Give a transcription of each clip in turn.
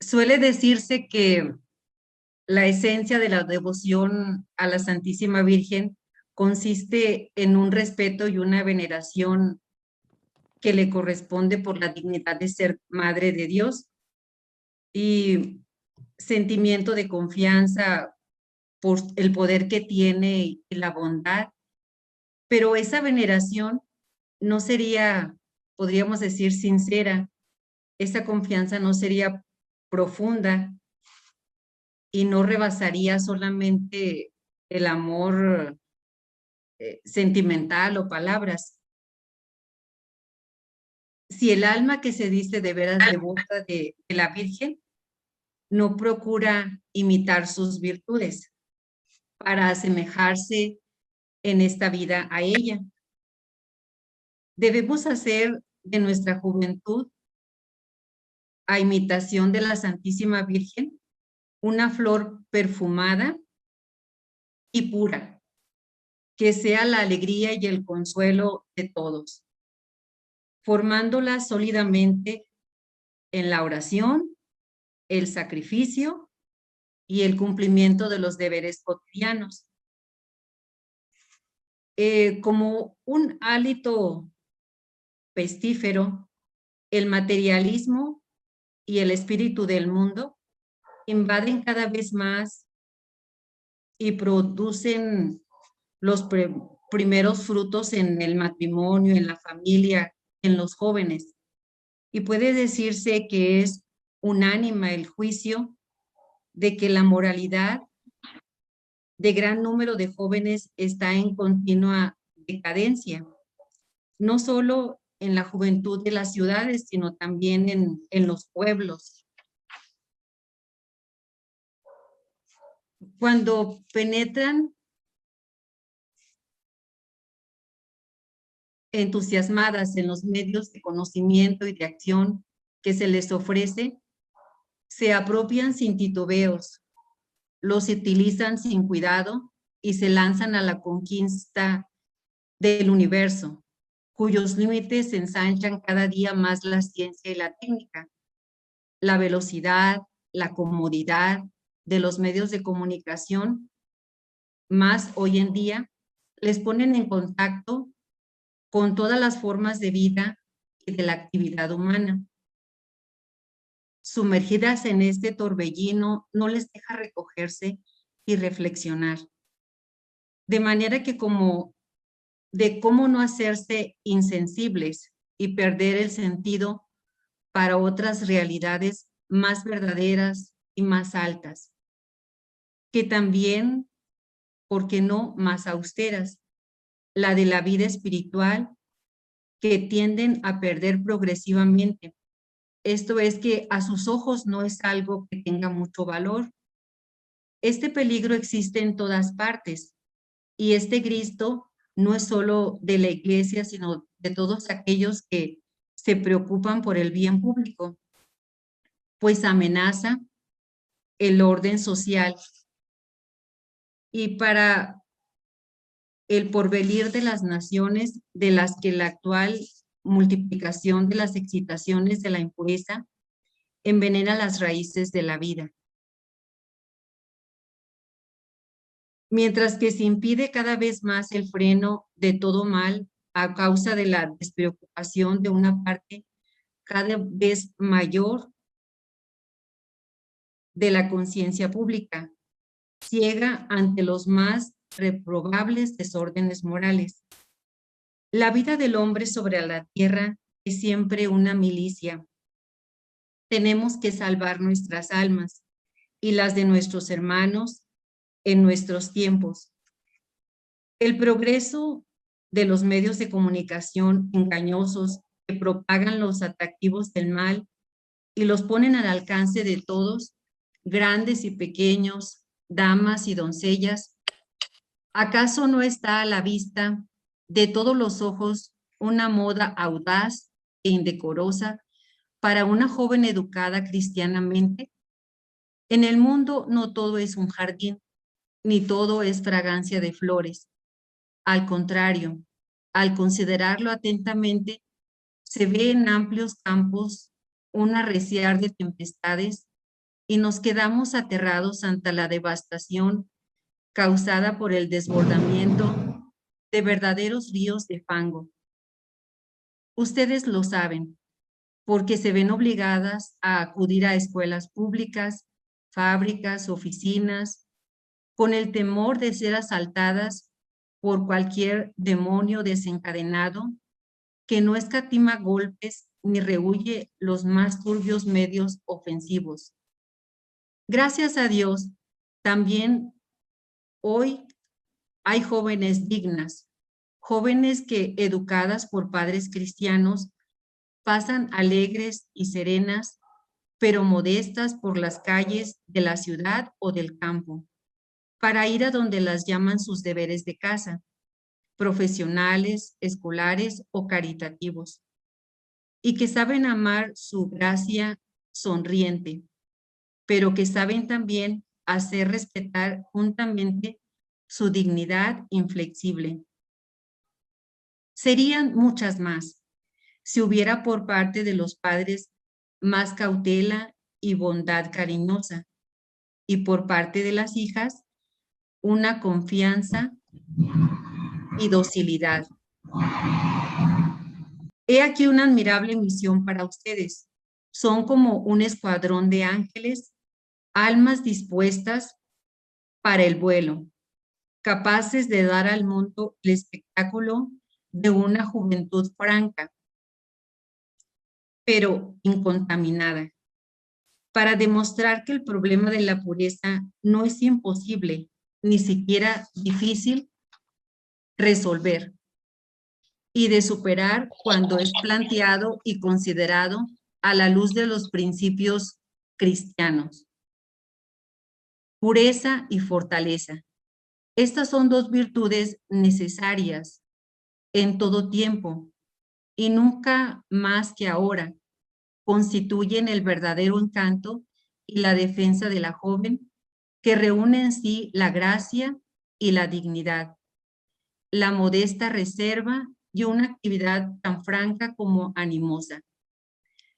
Suele decirse que la esencia de la devoción a la Santísima Virgen consiste en un respeto y una veneración que le corresponde por la dignidad de ser Madre de Dios y sentimiento de confianza por el poder que tiene y la bondad, pero esa veneración no sería, podríamos decir, sincera, esa confianza no sería profunda y no rebasaría solamente el amor sentimental o palabras. Si el alma que se dice de veras devota de la Virgen no procura imitar sus virtudes para asemejarse en esta vida a ella, debemos hacer de nuestra juventud, a imitación de la Santísima Virgen, una flor perfumada y pura, que sea la alegría y el consuelo de todos, formándola sólidamente en la oración, el sacrificio y el cumplimiento de los deberes cotidianos. Como un hálito pestífero, el materialismo y el espíritu del mundo invaden cada vez más y producen los primeros frutos en el matrimonio, en la familia, en los jóvenes. Y puede decirse que es unánime el juicio de que la moralidad de gran número de jóvenes está en continua decadencia, no solo en la juventud de las ciudades, sino también en los pueblos. Cuando penetran entusiasmadas en los medios de conocimiento y de acción que se les ofrece, se apropian sin titubeos, los utilizan sin cuidado y se lanzan a la conquista del universo, cuyos límites ensanchan cada día más la ciencia y la técnica. La velocidad, la comodidad de los medios de comunicación, más hoy en día, les ponen en contacto con todas las formas de vida y de la actividad humana. Sumergidas en este torbellino, no les deja recogerse y reflexionar. De manera que de cómo no hacerse insensibles y perder el sentido para otras realidades más verdaderas y más altas, que también, ¿por qué no?, más austeras, la de la vida espiritual, que tienden a perder progresivamente. Esto es que a sus ojos no es algo que tenga mucho valor. Este peligro existe en todas partes y este Cristo no es solo de la iglesia, sino de todos aquellos que se preocupan por el bien público, pues amenaza el orden social y para el porvenir de las naciones, de las que la actual multiplicación de las excitaciones de la impureza envenena las raíces de la vida. Mientras que se impide cada vez más el freno de todo mal a causa de la despreocupación de una parte cada vez mayor de la conciencia pública, ciega ante los más reprobables desórdenes morales. La vida del hombre sobre la tierra es siempre una milicia. Tenemos que salvar nuestras almas y las de nuestros hermanos en nuestros tiempos. El progreso de los medios de comunicación engañosos que propagan los atractivos del mal y los ponen al alcance de todos, grandes y pequeños, damas y doncellas, ¿acaso no está a la vista de todos los ojos una moda audaz e indecorosa para una joven educada cristianamente? En el mundo no todo es un jardín, ni todo es fragancia de flores. Al contrario, al considerarlo atentamente, se ve en amplios campos un arreciar de tempestades y nos quedamos aterrados ante la devastación causada por el desbordamiento de verdaderos ríos de fango. Ustedes lo saben, porque se ven obligadas a acudir a escuelas públicas, fábricas, oficinas, con el temor de ser asaltadas por cualquier demonio desencadenado que no escatima golpes ni rehúye los más turbios medios ofensivos. Gracias a Dios, también hoy hay jóvenes dignas, jóvenes que, educadas por padres cristianos, pasan alegres y serenas, pero modestas por las calles de la ciudad o del campo, para ir a donde las llaman sus deberes de casa, profesionales, escolares o caritativos, y que saben amar su gracia sonriente, pero que saben también hacer respetar juntamente su dignidad inflexible. Serían muchas más si hubiera por parte de los padres más cautela y bondad cariñosa, y por parte de las hijas una confianza y docilidad. He aquí una admirable misión para ustedes. Son como un escuadrón de ángeles, almas dispuestas para el vuelo, capaces de dar al mundo el espectáculo de una juventud franca, pero incontaminada, para demostrar que el problema de la pureza no es imposible, ni siquiera difícil resolver, y de superar cuando es planteado y considerado a la luz de los principios cristianos. Pureza y fortaleza. Estas son dos virtudes necesarias en todo tiempo y nunca más que ahora constituyen el verdadero encanto y la defensa de la joven, que reúne en sí la gracia y la dignidad, la modesta reserva y una actividad tan franca como animosa.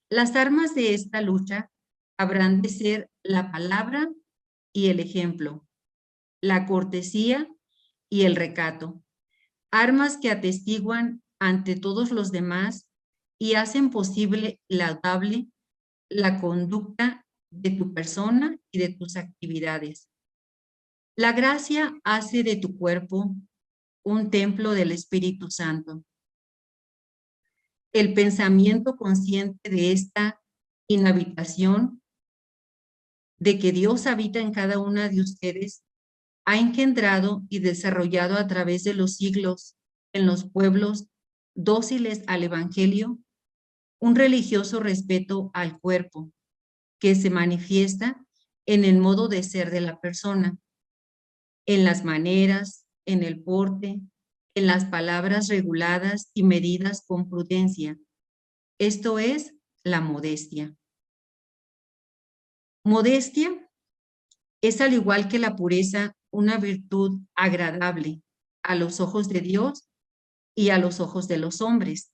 Las armas de esta lucha habrán de ser la palabra y el ejemplo, la cortesía y el recato, armas que atestiguan ante todos los demás y hacen posible laudable la conducta de tu persona y de tus actividades. La gracia hace de tu cuerpo un templo del Espíritu Santo. El pensamiento consciente de esta inhabitación, de que Dios habita en cada una de ustedes, ha engendrado y desarrollado a través de los siglos en los pueblos dóciles al Evangelio un religioso respeto al cuerpo que se manifiesta en el modo de ser de la persona, en las maneras, en el porte, en las palabras reguladas y medidas con prudencia. Esto es la modestia. Modestia es, al igual que la pureza, una virtud agradable a los ojos de Dios y a los ojos de los hombres.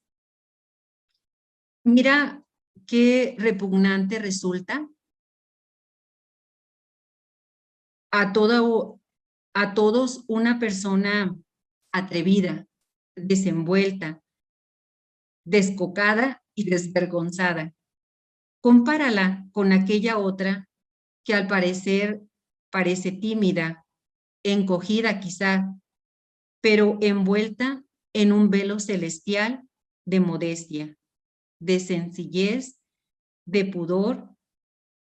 Mira qué repugnante resulta a todos una persona atrevida, desenvuelta, descocada y desvergonzada. Compárala con aquella otra que al parecer parece tímida, encogida quizá, pero envuelta en un velo celestial de modestia, de sencillez, de pudor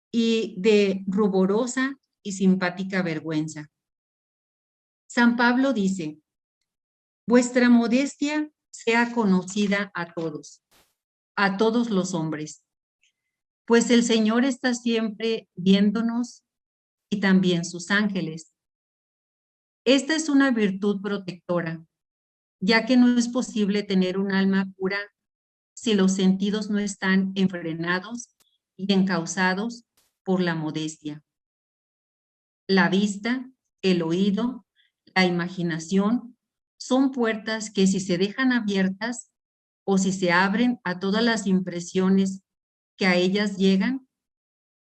y de ruborosa y simpática vergüenza. San Pablo dice: vuestra modestia sea conocida a todos los hombres, pues el Señor está siempre viéndonos y también sus ángeles. Esta es una virtud protectora, ya que no es posible tener un alma pura si los sentidos no están enfrenados y encausados por la modestia. La vista, el oído, la imaginación son puertas que, si se dejan abiertas o si se abren a todas las impresiones que a ellas llegan,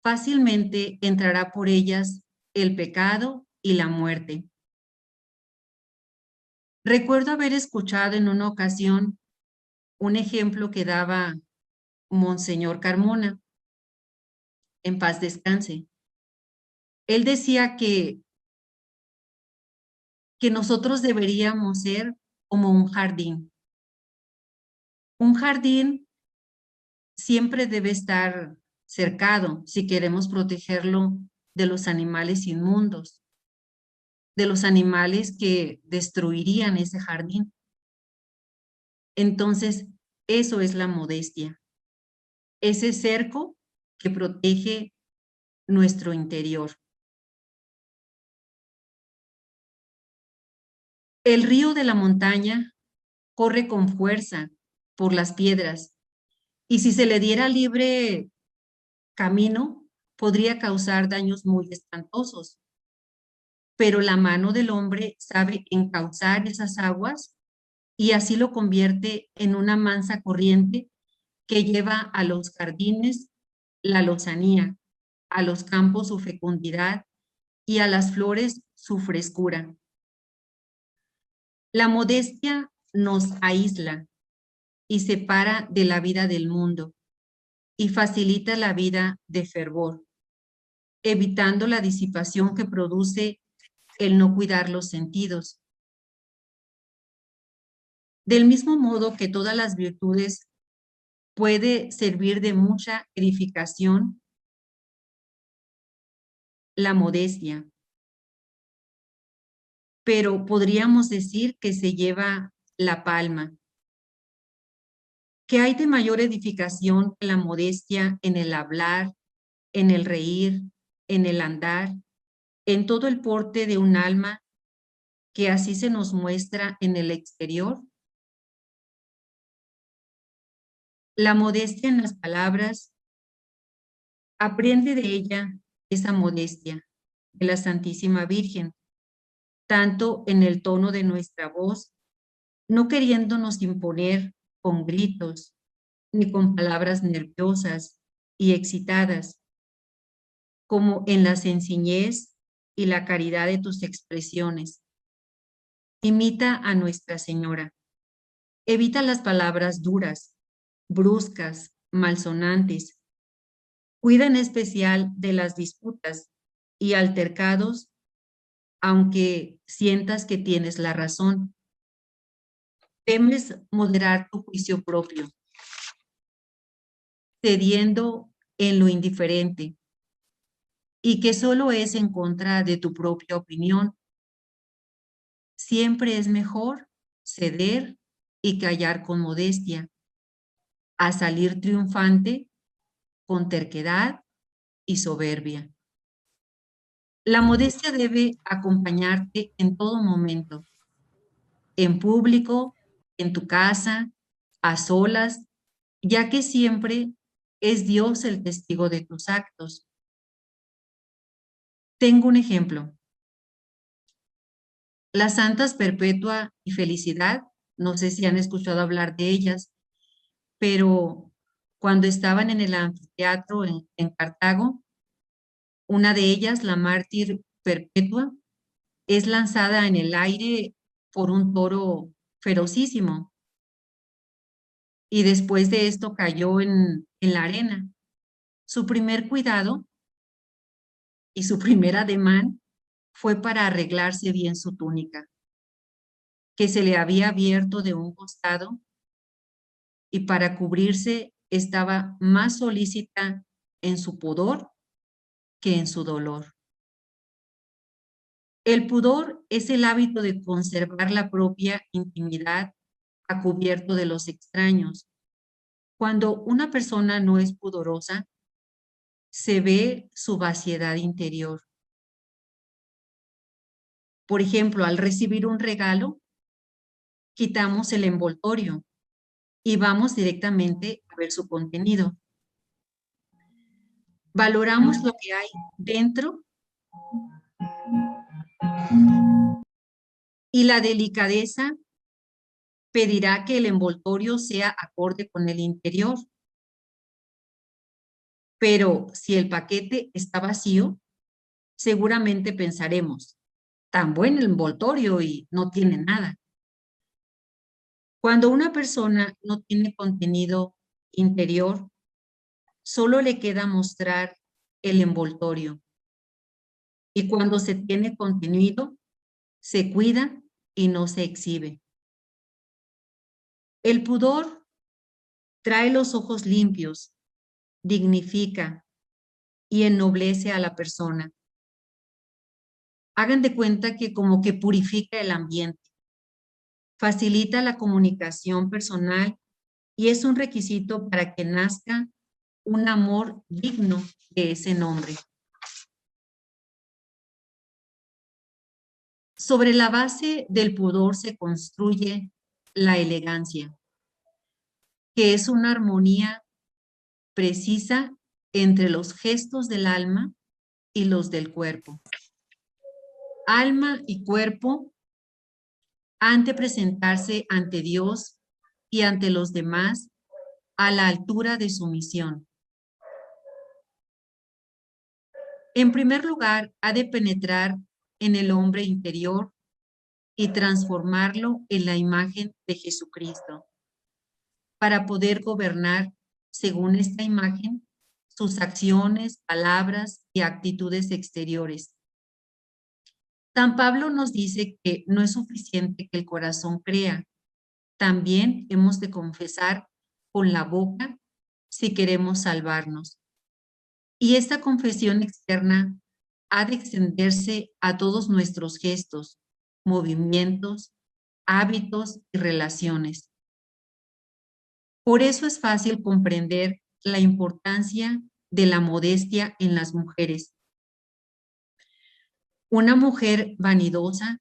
fácilmente entrará por ellas el pecado y la muerte. Recuerdo haber escuchado en una ocasión un ejemplo que daba Monseñor Carmona, en paz descanse. Él decía que nosotros deberíamos ser como un jardín. Un jardín siempre debe estar cercado si queremos protegerlo de los animales inmundos, de los animales que destruirían ese jardín. Entonces, eso es la modestia, ese cerco que protege nuestro interior. El río de la montaña corre con fuerza por las piedras y si se le diera libre camino, podría causar daños muy espantosos. Pero la mano del hombre sabe encauzar esas aguas y así lo convierte en una mansa corriente que lleva a los jardines la lozanía, a los campos su fecundidad y a las flores su frescura. La modestia nos aísla y separa de la vida del mundo y facilita la vida de fervor, evitando la disipación que produce el no cuidar los sentidos. Del mismo modo que todas las virtudes puede servir de mucha edificación, la modestia, pero podríamos decir que se lleva la palma. ¿Qué hay de mayor edificación que la modestia en el hablar, en el reír, en el andar, en todo el porte de un alma que así se nos muestra en el exterior? La modestia en las palabras, aprende de ella esa modestia de la Santísima Virgen, tanto en el tono de nuestra voz, no queriéndonos imponer con gritos ni con palabras nerviosas y excitadas, como en la sencillez y la caridad de tus expresiones. Imita a Nuestra Señora. Evita las palabras duras, bruscas, malsonantes. Cuida en especial de las disputas y altercados, aunque sientas que tienes la razón. Temes moderar tu juicio propio, cediendo en lo indiferente, y que solo es en contra de tu propia opinión. Siempre es mejor ceder y callar con modestia, a salir triunfante con terquedad y soberbia. La modestia debe acompañarte en todo momento, en público, en tu casa, a solas, ya que siempre es Dios el testigo de tus actos. Tengo un ejemplo. Las santas Perpetua y Felicidad, no sé si han escuchado hablar de ellas, pero cuando estaban en el anfiteatro en Cartago, una de ellas, la mártir Perpetua, es lanzada en el aire por un toro ferocísimo y después de esto cayó en la arena. Su primer cuidado y su primer ademán fue para arreglarse bien su túnica, que se le había abierto de un costado y para cubrirse estaba más solícita en su pudor que en su dolor. El pudor es el hábito de conservar la propia intimidad a cubierto de los extraños. Cuando una persona no es pudorosa, se ve su vaciedad interior. Por ejemplo, al recibir un regalo, quitamos el envoltorio y vamos directamente a ver su contenido. Valoramos lo que hay dentro y la delicadeza pedirá que el envoltorio sea acorde con el interior. Pero si el paquete está vacío, seguramente pensaremos, tan buen envoltorio y no tiene nada. Cuando una persona no tiene contenido interior, solo le queda mostrar el envoltorio. Y cuando se tiene contenido, se cuida y no se exhibe. El pudor trae los ojos limpios, dignifica y ennoblece a la persona. Hagan de cuenta que como que purifica el ambiente, facilita la comunicación personal y es un requisito para que nazca un amor digno de ese nombre. Sobre la base del pudor se construye la elegancia, que es una armonía precisa entre los gestos del alma y los del cuerpo. Alma y cuerpo han de presentarse ante Dios y ante los demás a la altura de su misión. En primer lugar, ha de penetrar en el hombre interior y transformarlo en la imagen de Jesucristo, para poder gobernar, según esta imagen, sus acciones, palabras y actitudes exteriores. San Pablo nos dice que no es suficiente que el corazón crea, también hemos de confesar con la boca si queremos salvarnos. Y esta confesión externa ha de extenderse a todos nuestros gestos, movimientos, hábitos y relaciones. Por eso es fácil comprender la importancia de la modestia en las mujeres. Una mujer vanidosa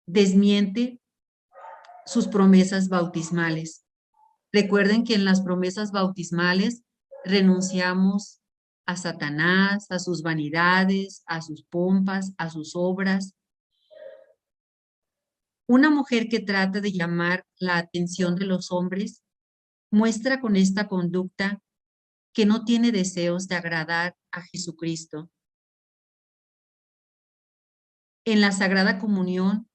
desmiente sus promesas bautismales. Recuerden que en las promesas bautismales renunciamos a Satanás, a sus vanidades, a sus pompas, a sus obras. Una mujer que trata de llamar la atención de los hombres muestra con esta conducta que no tiene deseos de agradar a Jesucristo. En la Sagrada Comunión,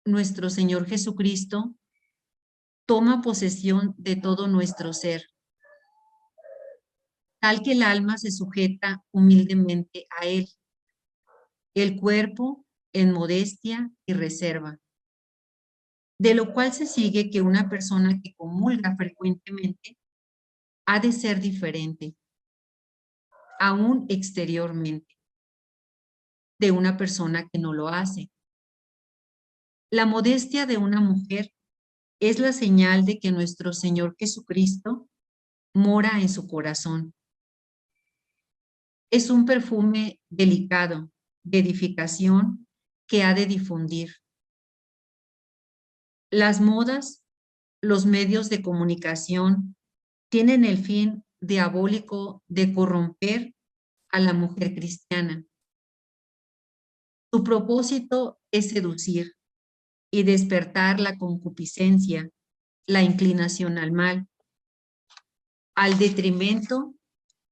nuestro Señor Jesucristo toma posesión de todo nuestro ser, tal que el alma se sujeta humildemente a Él, el cuerpo en modestia y reserva. De lo cual se sigue que una persona que comulga frecuentemente ha de ser diferente, aún exteriormente, de una persona que no lo hace. La modestia de una mujer es la señal de que nuestro Señor Jesucristo mora en su corazón. Es un perfume delicado, de edificación, que ha de difundir. Las modas, los medios de comunicación, tienen el fin diabólico de corromper a la mujer cristiana. Su propósito es seducir y despertar la concupiscencia, la inclinación al mal, al detrimento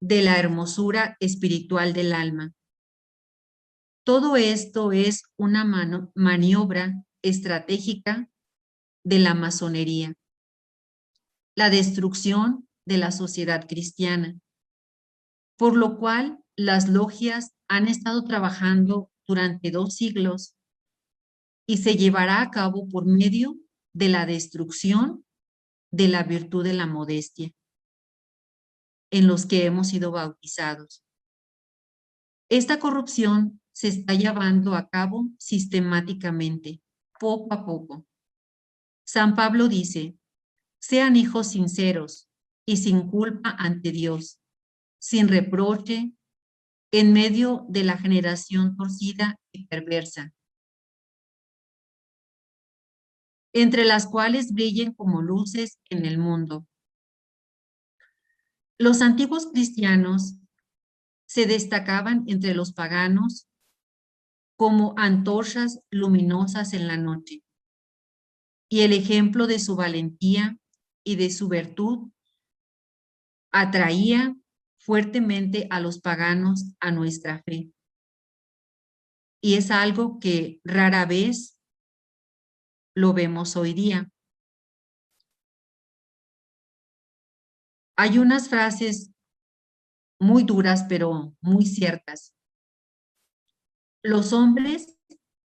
de la hermosura espiritual del alma. Todo esto es una maniobra estratégica de la masonería, la destrucción de la sociedad cristiana, por lo cual las logias han estado trabajando durante 2 siglos y se llevará a cabo por medio de la destrucción de la virtud de la modestia, en los que hemos sido bautizados. Esta corrupción se está llevando a cabo sistemáticamente, poco a poco. San Pablo dice, sean hijos sinceros y sin culpa ante Dios, sin reproche, en medio de la generación torcida y perversa, entre las cuales brillen como luces en el mundo. Los antiguos cristianos se destacaban entre los paganos como antorchas luminosas en la noche, y el ejemplo de su valentía y de su virtud atraía fuertemente a los paganos a nuestra fe. Y es algo que rara vez lo vemos hoy día. Hay unas frases muy duras, pero muy ciertas. Los hombres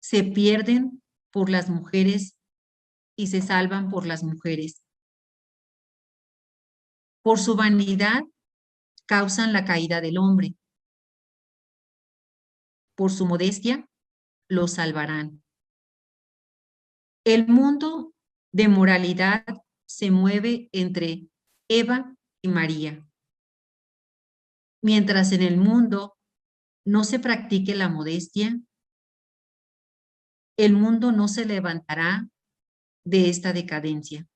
se pierden por las mujeres y se salvan por las mujeres. Por su vanidad causan la caída del hombre. Por su modestia lo salvarán. El mundo de moralidad se mueve entre Eva y María. Mientras en el mundo no se practique la modestia, el mundo no se levantará de esta decadencia.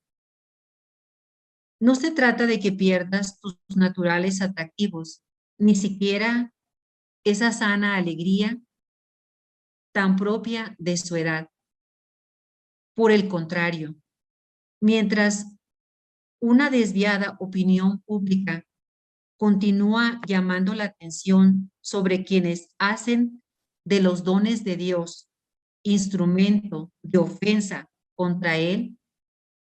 No se trata de que pierdas tus naturales atractivos, ni siquiera esa sana alegría tan propia de su edad. Por el contrario, mientras una desviada opinión pública continúa llamando la atención sobre quienes hacen de los dones de Dios instrumento de ofensa contra Él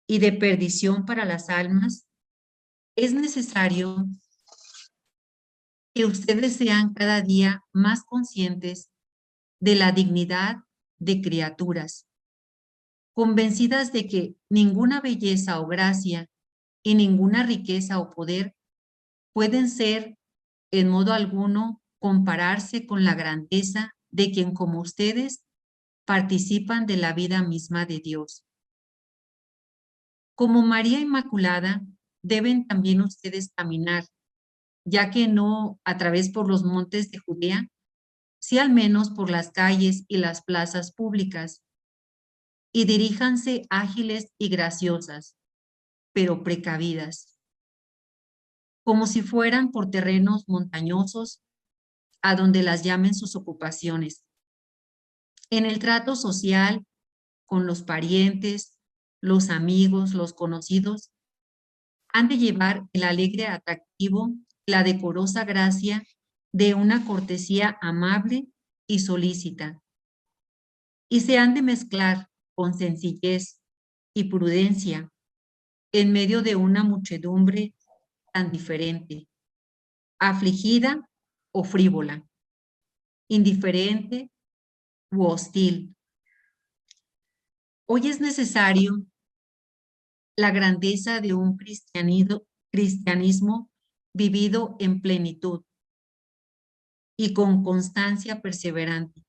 y de perdición para las almas, es necesario que ustedes sean cada día más conscientes de la dignidad de criaturas, convencidas de que ninguna belleza o gracia y ninguna riqueza o poder pueden ser en modo alguno compararse con la grandeza de quien como ustedes participan de la vida misma de Dios. Como María Inmaculada, deben también ustedes caminar, ya que no a través por los montes de Judea, sí al menos por las calles y las plazas públicas, y diríjanse ágiles y graciosas, pero precavidas, como si fueran por terrenos montañosos a donde las llamen sus ocupaciones. En el trato social, con los parientes, los amigos, los conocidos, han de llevar el alegre atractivo, la decorosa gracia de una cortesía amable y solícita, y se han de mezclar con sencillez y prudencia en medio de una muchedumbre tan diferente, afligida o frívola, indiferente u hostil. Hoy es necesario la grandeza de un cristianismo vivido en plenitud y con constancia perseverante.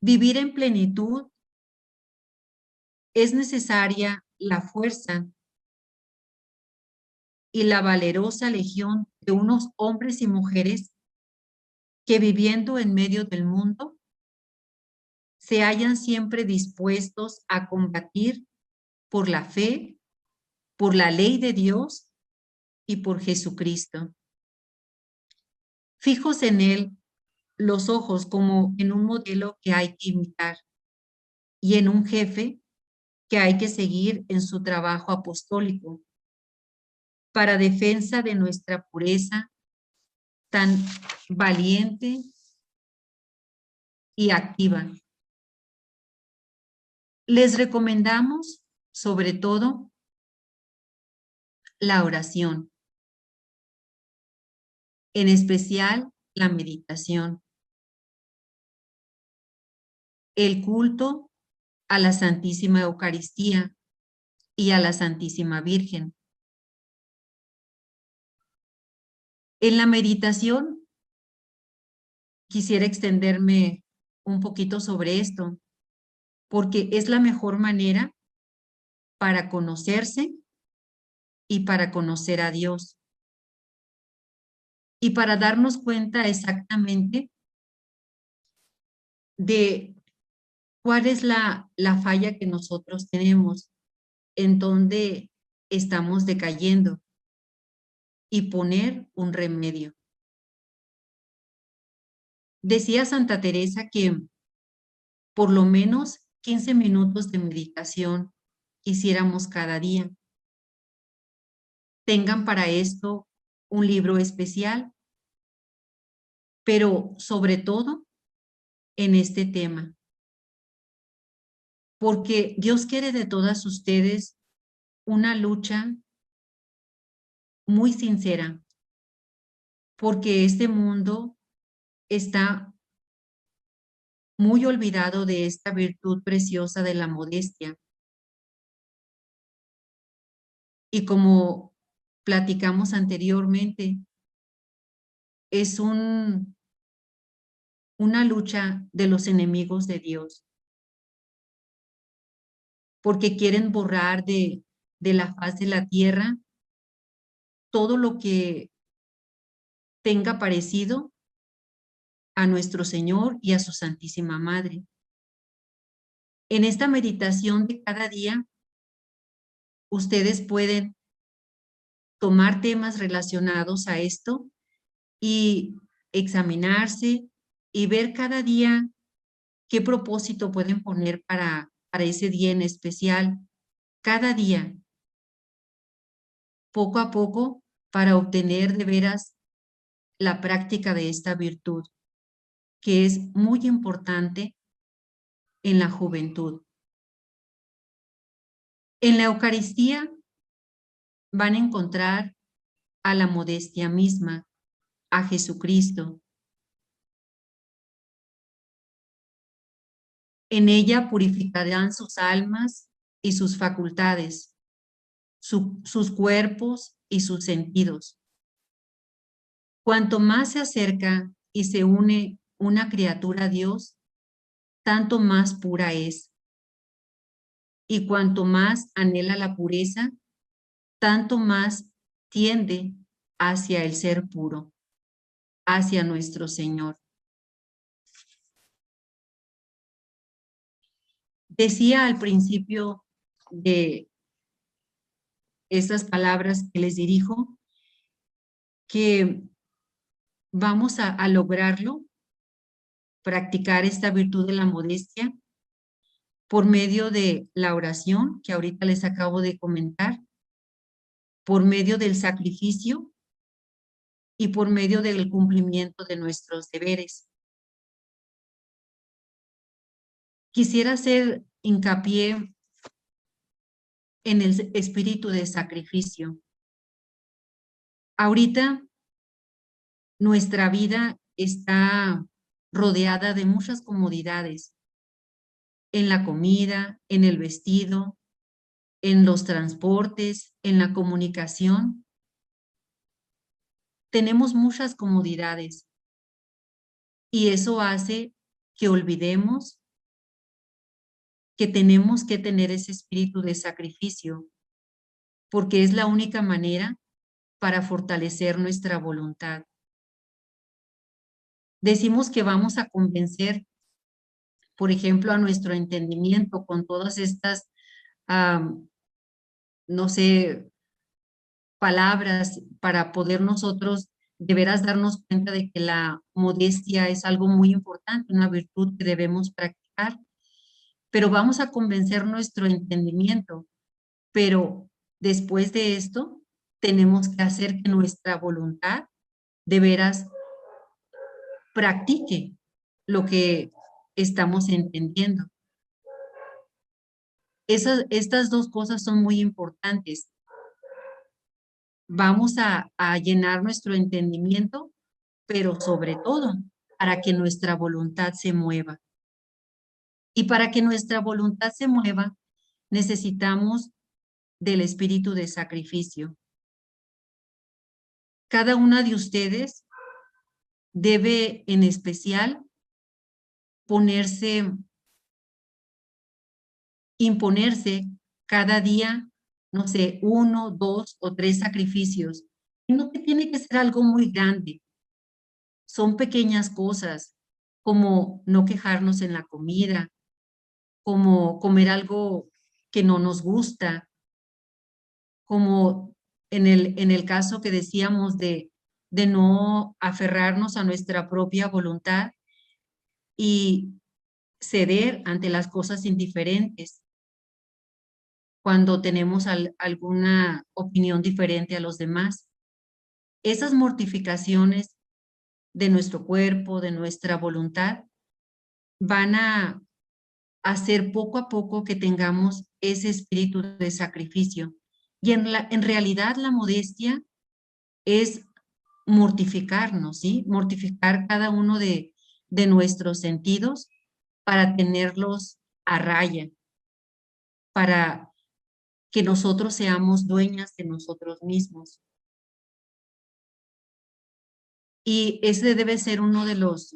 Vivir en plenitud es necesaria la fuerza y la valerosa legión de unos hombres y mujeres que viviendo en medio del mundo se hallan siempre dispuestos a combatir por la fe, por la ley de Dios y por Jesucristo. Fijos en Él los ojos como en un modelo que hay que imitar y en un jefe que hay que seguir en su trabajo apostólico para defensa de nuestra pureza tan valiente y activa. Les recomendamos, sobre todo, la oración, en especial la meditación, el culto a la Santísima Eucaristía y a la Santísima Virgen. En la meditación, quisiera extenderme un poquito sobre esto, porque es la mejor manera para conocerse y para conocer a Dios y para darnos cuenta exactamente de cuál es la falla que nosotros tenemos, en donde estamos decayendo y poner un remedio. Decía Santa Teresa que por lo menos 15 minutos de meditación hiciéramos cada día. Tengan para esto un libro especial, pero sobre todo en este tema, porque Dios quiere de todas ustedes una lucha muy sincera, porque este mundo está muy olvidado de esta virtud preciosa de la modestia. Y como platicamos anteriormente, es una lucha de los enemigos de Dios, porque quieren borrar de la faz de la tierra todo lo que tenga parecido a nuestro Señor y a su Santísima Madre. En esta meditación de cada día, ustedes pueden tomar temas relacionados a esto y examinarse y ver cada día qué propósito pueden poner para ese día en especial, cada día, poco a poco, para obtener de veras la práctica de esta virtud, que es muy importante en la juventud. En la Eucaristía van a encontrar a la modestia misma, a Jesucristo. En ella purificarán sus almas y sus facultades, sus cuerpos y sus sentidos. Cuanto más se acerca y se une una criatura a Dios, tanto más pura es. Y cuanto más anhela la pureza, tanto más tiende hacia el ser puro, hacia nuestro Señor. Decía al principio de estas palabras que les dirijo, que vamos a lograrlo, practicar esta virtud de la modestia por medio de la oración, que ahorita les acabo de comentar, por medio del sacrificio y por medio del cumplimiento de nuestros deberes. Quisiera hacer hincapié en el espíritu de sacrificio. Ahorita nuestra vida está rodeada de muchas comodidades, en la comida, en el vestido, en los transportes, en la comunicación. Tenemos muchas comodidades y eso hace que olvidemos que tenemos que tener ese espíritu de sacrificio, porque es la única manera para fortalecer nuestra voluntad. Decimos que vamos a convencer, por ejemplo, a nuestro entendimiento con todas estas, no sé, palabras para poder nosotros de veras darnos cuenta de que la modestia es algo muy importante, una virtud que debemos practicar, pero vamos a convencer nuestro entendimiento. Pero después de esto, tenemos que hacer que nuestra voluntad de veras practique lo que estamos entendiendo. Estas dos cosas son muy importantes. Vamos a llenar nuestro entendimiento, pero sobre todo para que nuestra voluntad se mueva. Y para que nuestra voluntad se mueva, necesitamos del espíritu de sacrificio. Cada una de ustedes debe en especial imponerse cada día, no sé, 1, 2 o 3 sacrificios. Y no que tiene que ser algo muy grande. Son pequeñas cosas, como no quejarnos en la comida, como comer algo que no nos gusta, como en el caso que decíamos de no aferrarnos a nuestra propia voluntad y ceder ante las cosas indiferentes cuando tenemos alguna opinión diferente a los demás. esas mortificaciones de nuestro cuerpo, de nuestra voluntad, van a hacer poco a poco que tengamos ese espíritu de sacrificio. Y en realidad la modestia es mortificarnos, ¿sí? Mortificar cada uno de nuestros sentidos para tenerlos a raya, para que nosotros seamos dueñas de nosotros mismos. Y ese debe ser uno de los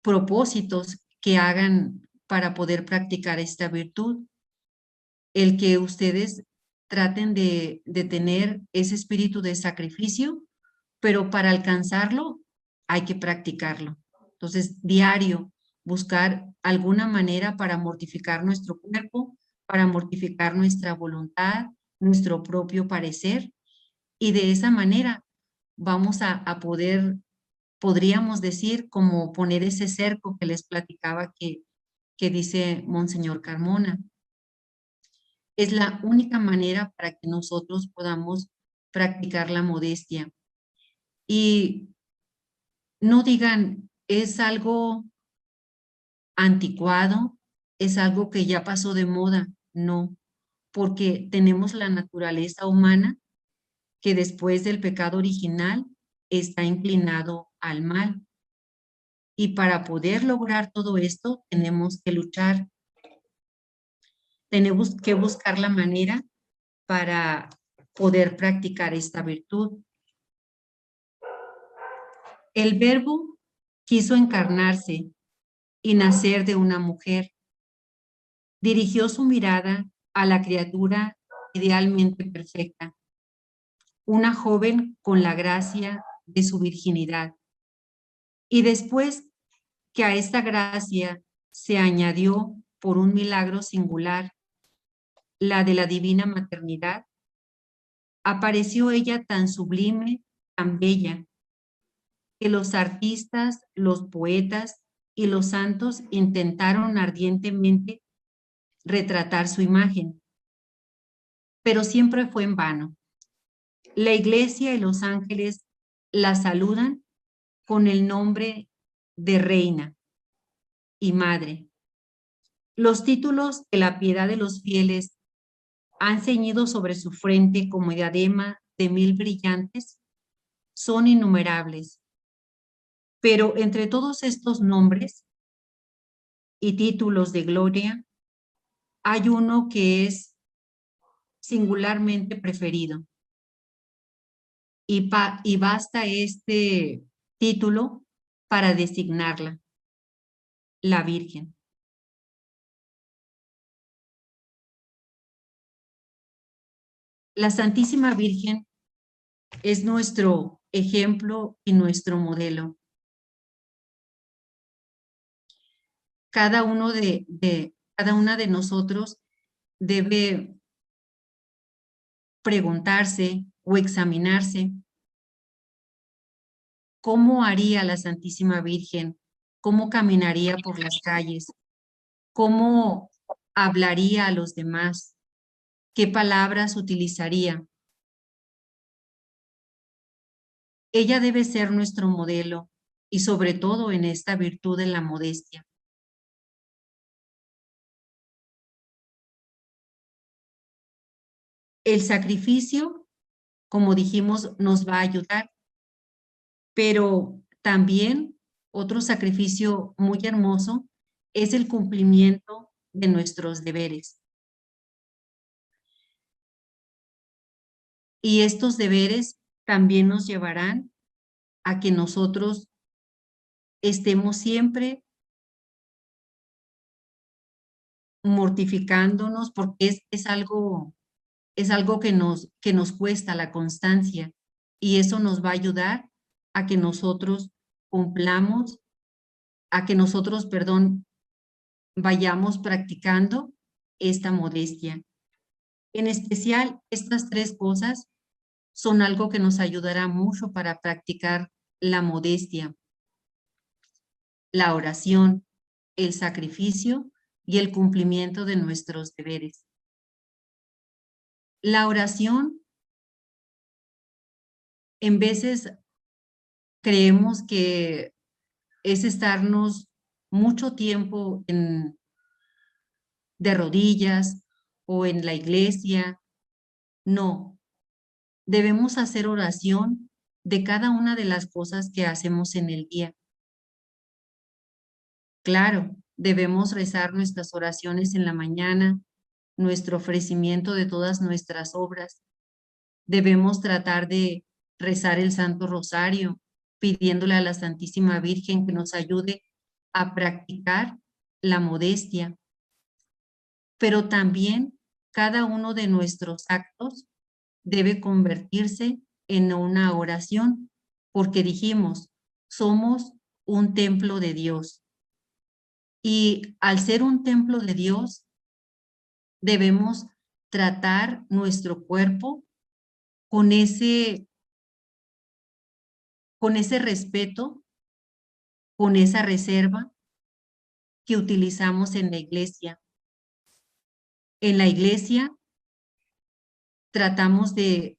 propósitos que hagan para poder practicar esta virtud, el que ustedes traten de tener ese espíritu de sacrificio, pero para alcanzarlo hay que practicarlo. Entonces, diario, buscar alguna manera para mortificar nuestro cuerpo, para mortificar nuestra voluntad, nuestro propio parecer, y de esa manera vamos a poder, podríamos decir, como poner ese cerco que les platicaba que dice Monseñor Carmona. Es la única manera para que nosotros podamos practicar la modestia. Y no digan, es algo anticuado, es algo que ya pasó de moda. No, porque tenemos la naturaleza humana que después del pecado original está inclinado al mal. Y para poder lograr todo esto, tenemos que luchar, tenemos que buscar la manera para poder practicar esta virtud. El Verbo quiso encarnarse y nacer de una mujer. Dirigió su mirada a la criatura idealmente perfecta, una joven con la gracia de su virginidad. Y después que a esta gracia se añadió por un milagro singular, la de la divina maternidad, apareció ella tan sublime, tan bella, que los artistas, los poetas y los santos intentaron ardientemente retratar su imagen, pero siempre fue en vano. La iglesia y los ángeles la saludan con el nombre de reina y madre. Los títulos que la piedad de los fieles han ceñido sobre su frente como diadema de 1000 brillantes son innumerables, pero entre todos estos nombres y títulos de gloria, hay uno que es singularmente preferido. Y basta este título para designarla, la Virgen. La Santísima Virgen es nuestro ejemplo y nuestro modelo. Cada cada una de nosotros debe preguntarse o examinarse cómo haría la Santísima Virgen, cómo caminaría por las calles, cómo hablaría a los demás, qué palabras utilizaría. Ella debe ser nuestro modelo y sobre todo en esta virtud de la modestia. El sacrificio, como dijimos, nos va a ayudar, pero también otro sacrificio muy hermoso es el cumplimiento de nuestros deberes. Y estos deberes también nos llevarán a que nosotros estemos siempre mortificándonos porque es algo que nos cuesta la constancia y eso nos va a ayudar a que nosotros cumplamos, a que nosotros, perdón, vayamos practicando esta modestia. En especial, estas tres cosas son algo que nos ayudará mucho para practicar la modestia, la oración, el sacrificio y el cumplimiento de nuestros deberes. La oración En veces creemos que es estarnos mucho tiempo de rodillas o en la iglesia. No, debemos hacer oración de cada una de las cosas que hacemos en el día. Claro, debemos rezar nuestras oraciones en la mañana, nuestro ofrecimiento de todas nuestras obras. Debemos tratar de rezar el Santo Rosario, pidiéndole a la Santísima Virgen que nos ayude a practicar la modestia, pero también cada uno de nuestros actos debe convertirse en una oración, porque dijimos, somos un templo de Dios. Y al ser un templo de Dios, debemos tratar nuestro cuerpo con ese respeto, con esa reserva que utilizamos en la iglesia. En la iglesia tratamos de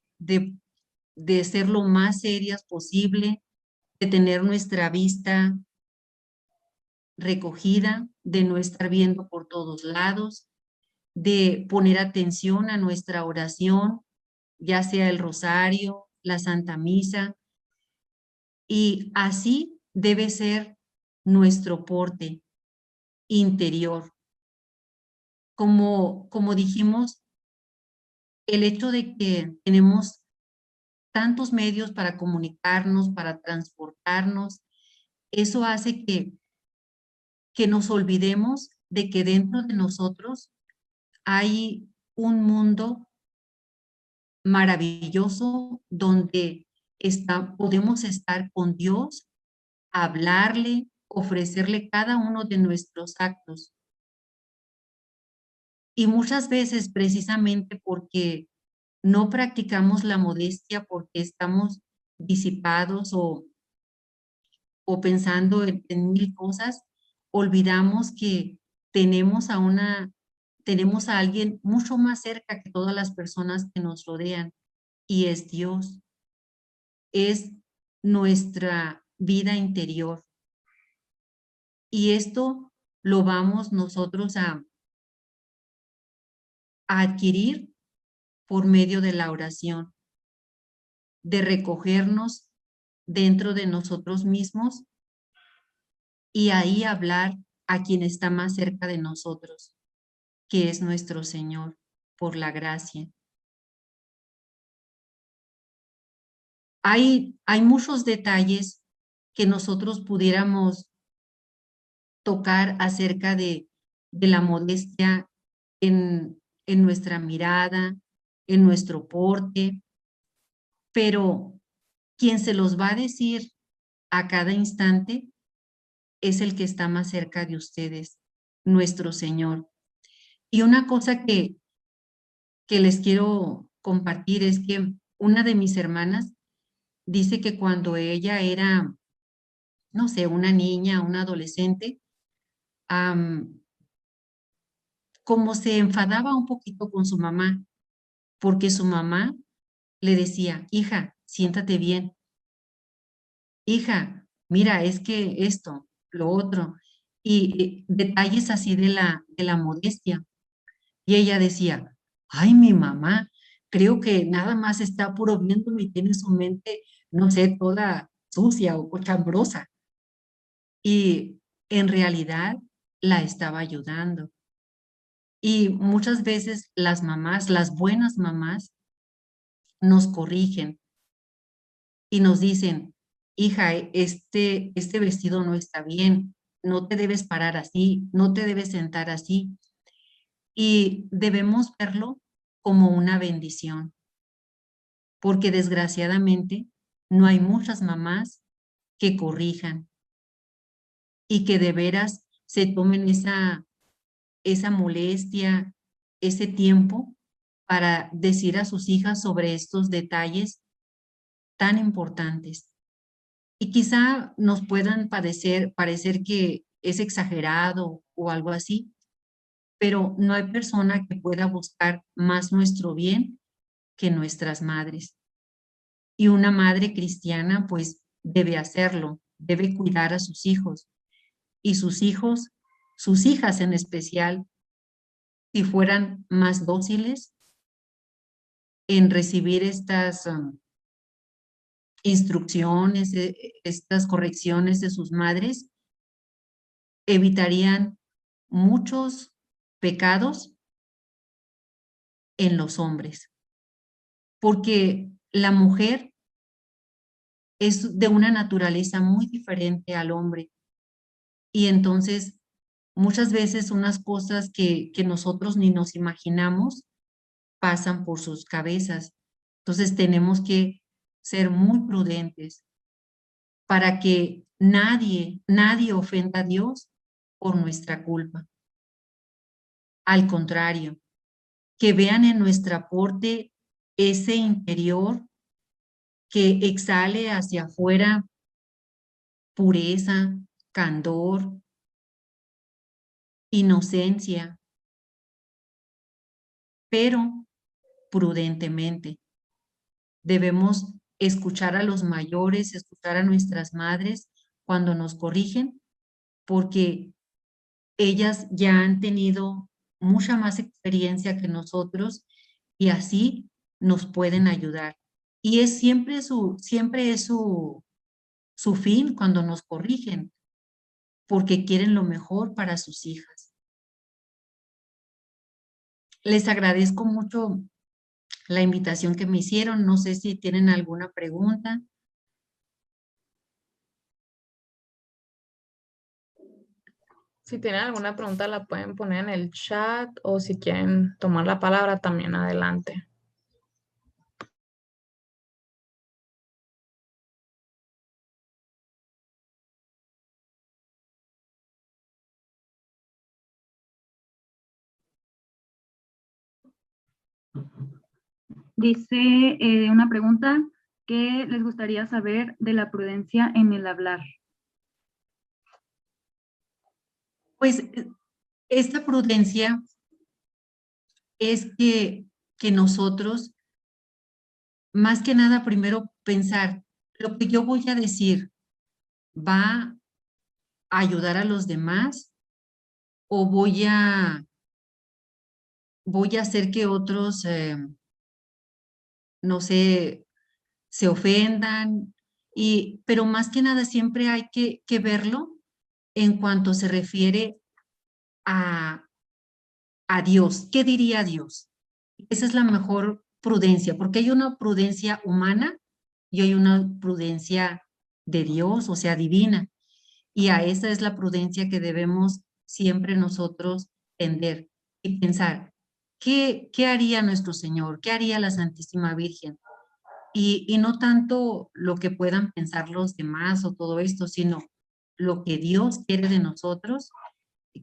ser lo más serias posible, de tener nuestra vista recogida, de no estar viendo por todos lados, de poner atención a nuestra oración, ya sea el rosario, la Santa Misa, y así debe ser nuestro porte interior. Como dijimos, el hecho de que tenemos tantos medios para comunicarnos, para transportarnos, eso hace que nos olvidemos de que dentro de nosotros hay un mundo maravilloso donde podemos estar con Dios, hablarle, ofrecerle cada uno de nuestros actos. Y muchas veces precisamente porque no practicamos la modestia, porque estamos disipados o pensando en mil cosas, olvidamos que tenemos tenemos a alguien mucho más cerca que todas las personas que nos rodean, y es Dios, es nuestra vida interior. Y esto lo vamos nosotros a adquirir por medio de la oración, de recogernos dentro de nosotros mismos y ahí hablar a quien está más cerca de nosotros, que es nuestro Señor, por la gracia. Hay muchos detalles que nosotros pudiéramos tocar acerca de la modestia en nuestra mirada, en nuestro porte, pero quien se los va a decir a cada instante es el que está más cerca de ustedes, nuestro Señor. Y una cosa que les quiero compartir es que una de mis hermanas dice que cuando ella era, no sé, una niña, una adolescente, como se enfadaba un poquito con su mamá, porque su mamá le decía, hija, siéntate bien, hija, mira, es que esto, lo otro, y detalles así de la modestia. Y ella decía, ay, mi mamá, creo que nada más está puro viéndome y tiene su mente, no sé, toda sucia o cochambrosa. Y en realidad la estaba ayudando. Y muchas veces las mamás, las buenas mamás, nos corrigen y nos dicen, hija, este vestido no está bien, no te debes parar así, no te debes sentar así. Y debemos verlo como una bendición, porque desgraciadamente no hay muchas mamás que corrijan y que de veras se tomen esa molestia, ese tiempo para decir a sus hijas sobre estos detalles tan importantes. Y quizá nos puedan parecer que es exagerado o algo así, pero no hay persona que pueda buscar más nuestro bien que nuestras madres. Y una madre cristiana pues debe hacerlo, debe cuidar a sus hijos. Y sus hijos, sus hijas en especial, si fueran más dóciles en recibir estas instrucciones, estas correcciones de sus madres, evitarían muchos pecados en los hombres, porque la mujer es de una naturaleza muy diferente al hombre y entonces muchas veces unas cosas que nosotros ni nos imaginamos pasan por sus cabezas. Entonces tenemos que ser muy prudentes para que nadie ofenda a Dios por nuestra culpa. Al contrario, que vean en nuestro aporte ese interior que exhale hacia afuera pureza, candor, inocencia, pero prudentemente. Debemos escuchar a los mayores, escuchar a nuestras madres cuando nos corrigen, porque ellas ya han tenido mucha más experiencia que nosotros y así nos pueden ayudar. Y es siempre es su fin cuando nos corrigen, porque quieren lo mejor para sus hijas. Les agradezco mucho la invitación que me hicieron. No sé si tienen alguna pregunta. Si tienen alguna pregunta la pueden poner en el chat o si quieren tomar la palabra también adelante. Dice una pregunta que les gustaría saber de la prudencia en el hablar. Pues esta prudencia es que nosotros, más que nada, primero pensar, lo que yo voy a decir va a ayudar a los demás o voy a hacer que otros, no sé, se ofendan. Pero más que nada siempre hay que verlo en cuanto se refiere a, a Dios. ¿Qué diría Dios? Esa es la mejor prudencia, porque hay una prudencia humana y hay una prudencia de Dios, o sea, divina. Y a esa es la prudencia que debemos siempre nosotros tender y pensar, ¿qué haría nuestro Señor? ¿Qué haría la Santísima Virgen? Y no tanto lo que puedan pensar los demás o todo esto, sino lo que Dios quiere de nosotros,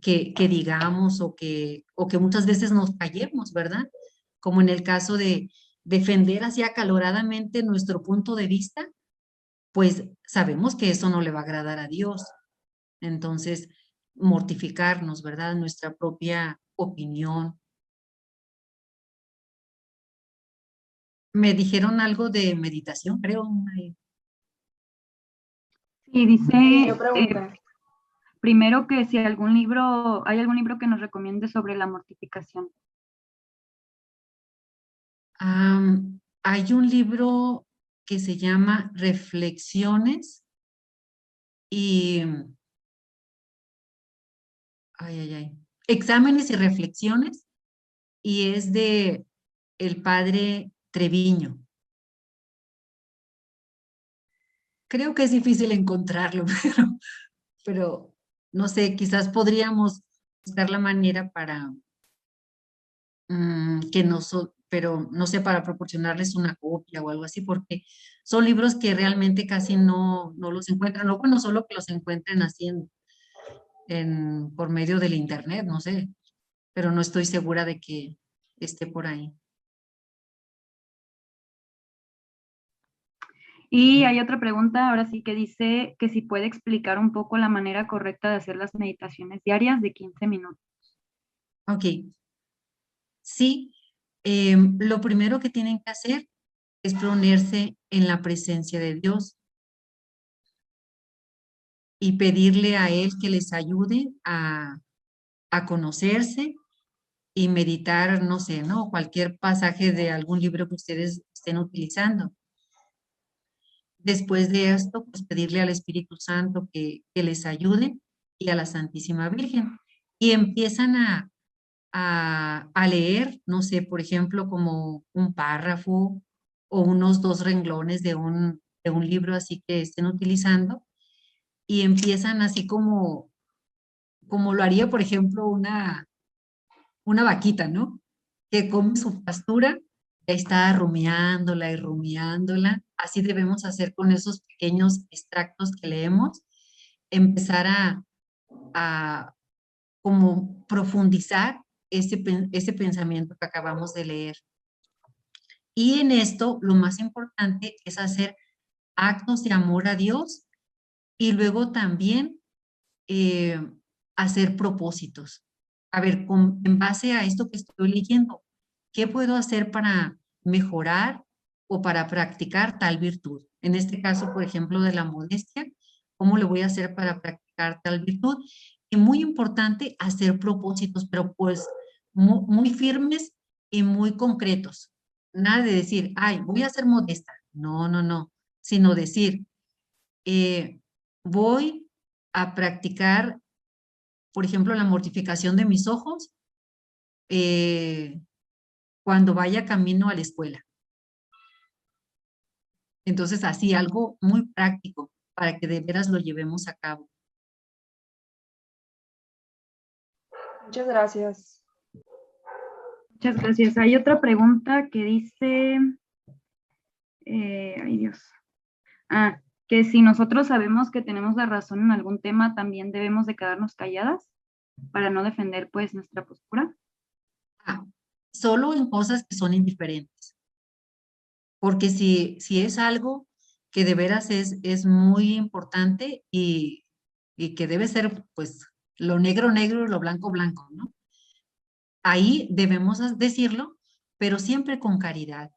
que digamos o que muchas veces nos callemos, ¿verdad? Como en el caso de defender así acaloradamente nuestro punto de vista, pues sabemos que eso no le va a agradar a Dios. Entonces, mortificarnos, ¿verdad? Nuestra propia opinión. Me dijeron algo de meditación, creo. Sí, dice Yo pregunté. primero que si hay algún libro que nos recomiende sobre la mortificación. Hay un libro que se llama Reflexiones y, Exámenes y Reflexiones, y es de el padre Treviño. Creo que es difícil encontrarlo, pero no sé, quizás podríamos buscar la manera para pero no sé, para proporcionarles una copia o algo así, porque son libros que realmente casi no los encuentran, o bueno, solo que los encuentren así por medio del internet, no sé, pero no estoy segura de que esté por ahí. Y hay otra pregunta, ahora sí, que dice que si puede explicar un poco la manera correcta de hacer las meditaciones diarias de 15 minutos. Ok, sí, lo primero que tienen que hacer es ponerse en la presencia de Dios y pedirle a Él que les ayude a conocerse y meditar, no sé, ¿no? Cualquier pasaje de algún libro que ustedes estén utilizando. Después de esto, pues pedirle al Espíritu Santo que les ayude y a la Santísima Virgen. Y empiezan a leer, no sé, por ejemplo, como un párrafo o unos 2 renglones de un libro así que estén utilizando y empiezan así como lo haría, por ejemplo, una vaquita, ¿no? Que come su pastura, ya está rumiándola y rumiándola. Así debemos hacer con esos pequeños extractos que leemos, empezar a como profundizar ese pensamiento que acabamos de leer. Y en esto, lo más importante es hacer actos de amor a Dios y luego también eh, hacer propósitos. A ver, en base a esto que estoy leyendo, ¿qué puedo hacer para mejorar o para practicar tal virtud? En este caso, por ejemplo, de la modestia, ¿cómo le voy a hacer para practicar tal virtud? Y muy importante, hacer propósitos, pero pues muy firmes y muy concretos. Nada de decir, ay, voy a ser modesta. No, no, no. Sino decir, voy a practicar, por ejemplo, la mortificación de mis ojos cuando vaya camino a la escuela. Entonces, así algo muy práctico para que de veras lo llevemos a cabo. Muchas gracias. Muchas gracias. Hay otra pregunta que dice, ay Dios, que si nosotros sabemos que tenemos la razón en algún tema, también debemos de quedarnos calladas para no defender pues nuestra postura. Solo en cosas que son indiferentes. Porque si es algo que de veras es muy importante y que debe ser pues lo negro negro y lo blanco blanco, ¿no? Ahí debemos decirlo, pero siempre con caridad.